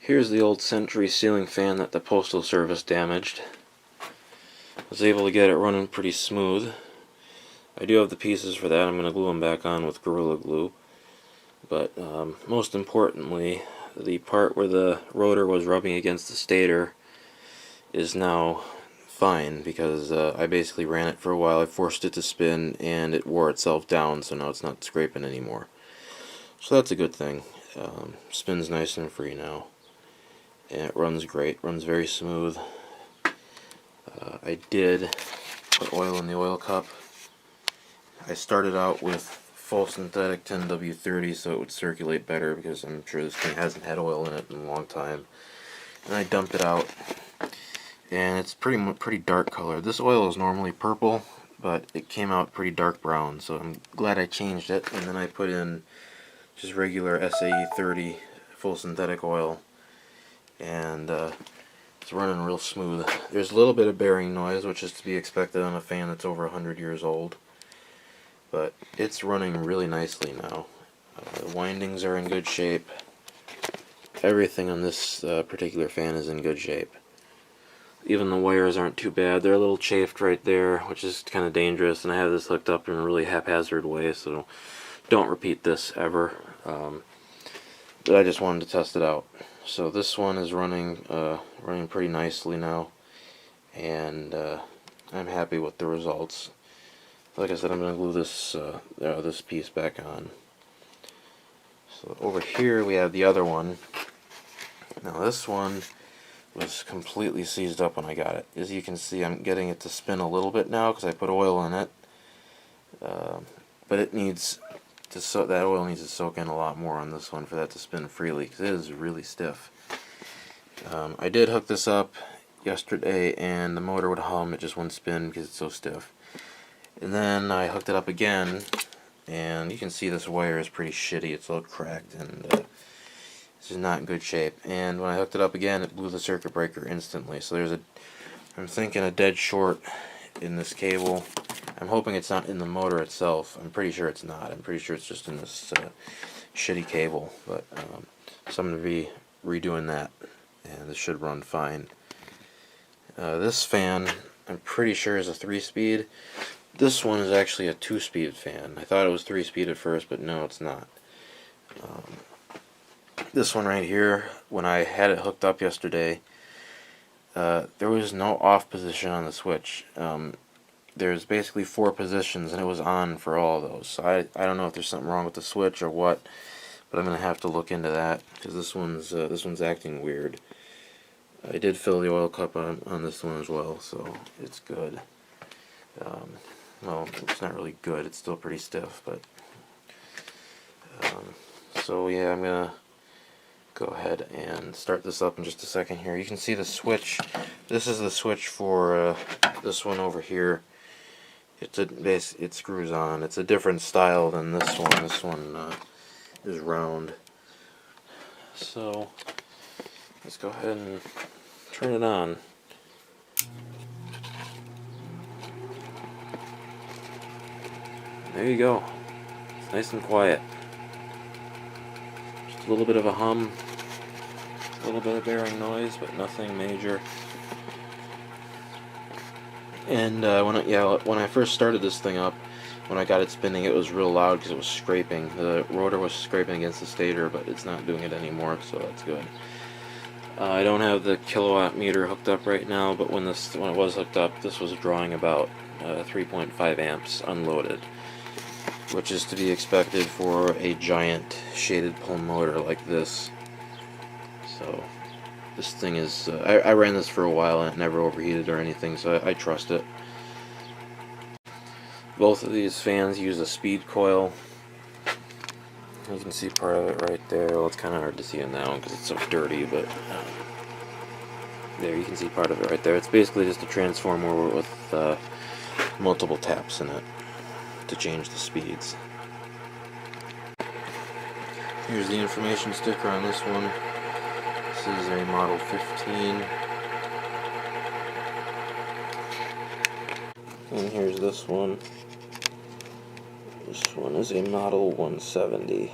Here's the old Century ceiling fan that the Postal Service damaged. I was able to get it running pretty smooth. I do have the pieces for that. I'm going to glue them back on with Gorilla Glue. But most importantly, the part where the rotor was rubbing against the stator is now fine, because I basically ran it for a while. I forced it to spin and it wore itself down, so now it's not scraping anymore. So that's a good thing. Spins nice and free now. And it runs great, runs very smooth. I did put oil in the oil cup. I started out with full synthetic 10W30 so it would circulate better, because I'm sure this thing hasn't had oil in it in a long time. And I dumped it out, and it's pretty dark color. This oil is normally purple, but it came out pretty dark brown, so I'm glad I changed it. And then I put in just regular SAE 30 full synthetic oil, and it's running real smooth. There's a little bit of bearing noise, which is to be expected on a fan that's over 100 years old, but it's running really nicely now. The windings are in good shape. Everything on this particular fan is in good shape. Even the wires aren't too bad. They're a little chafed right there, which is kind of dangerous, and I have this hooked up in a really haphazard way, so don't repeat this ever. But I just wanted to test it out. So this one is running pretty nicely now, and I'm happy with the results. Like I said, I'm going to glue this piece back on. So over here we have the other one. Now this one was completely seized up when I got it. As you can see, I'm getting it to spin a little bit now because I put oil in it, but it needs to that oil needs to soak in a lot more on this one for that to spin freely, because it is really stiff. I did hook this up yesterday, and the motor would hum. It just wouldn't spin because it's so stiff. And then I hooked it up again, and you can see this wire is pretty shitty. It's all cracked, and this is not in good shape. And when I hooked it up again, it blew the circuit breaker instantly. So I'm thinking a dead short in this cable. I'm hoping it's not in the motor itself. I'm pretty sure it's not. I'm pretty sure it's just in this shitty cable. But so I'm going to be redoing that, and this should run fine. This fan, I'm pretty sure, is a 3-speed. This one is actually a 2-speed fan. I thought it was 3-speed at first, but no, it's not. This one right here, when I had it hooked up yesterday, there was no off position on the switch. There's basically 4 positions, and it was on for all of those. So I don't know if there's something wrong with the switch or what, but I'm gonna have to look into that, because this one's acting weird. I did fill the oil cup on this one as well, so it's good. Well, it's not really good. It's still pretty stiff, but so yeah, I'm gonna go ahead and start this up in just a second here. You can see the switch. This is the switch for this one over here. It screws on. It's a different style than this one. This one is round. So let's go ahead and turn it on. There you go. It's nice and quiet. Just a little bit of a hum, a little bit of bearing noise, but nothing major. And when I first started this thing up, when I got it spinning, it was real loud because it was scraping. The rotor was scraping against the stator, but it's not doing it anymore, so that's good. I don't have the kilowatt meter hooked up right now, but when it was hooked up, this was drawing about 3.5 amps unloaded, which is to be expected for a giant shaded pull motor like this. So this thing is, I ran this for a while and it never overheated or anything, so I trust it. Both of these fans use a speed coil. You can see part of it right there. Well, it's kind of hard to see in that one because it's so dirty, but there you can see part of it right there. It's basically just a transformer with multiple taps in it to change the speeds. Here's the information sticker on this one. This is a Model 15. And here's this one. This one is a Model 170.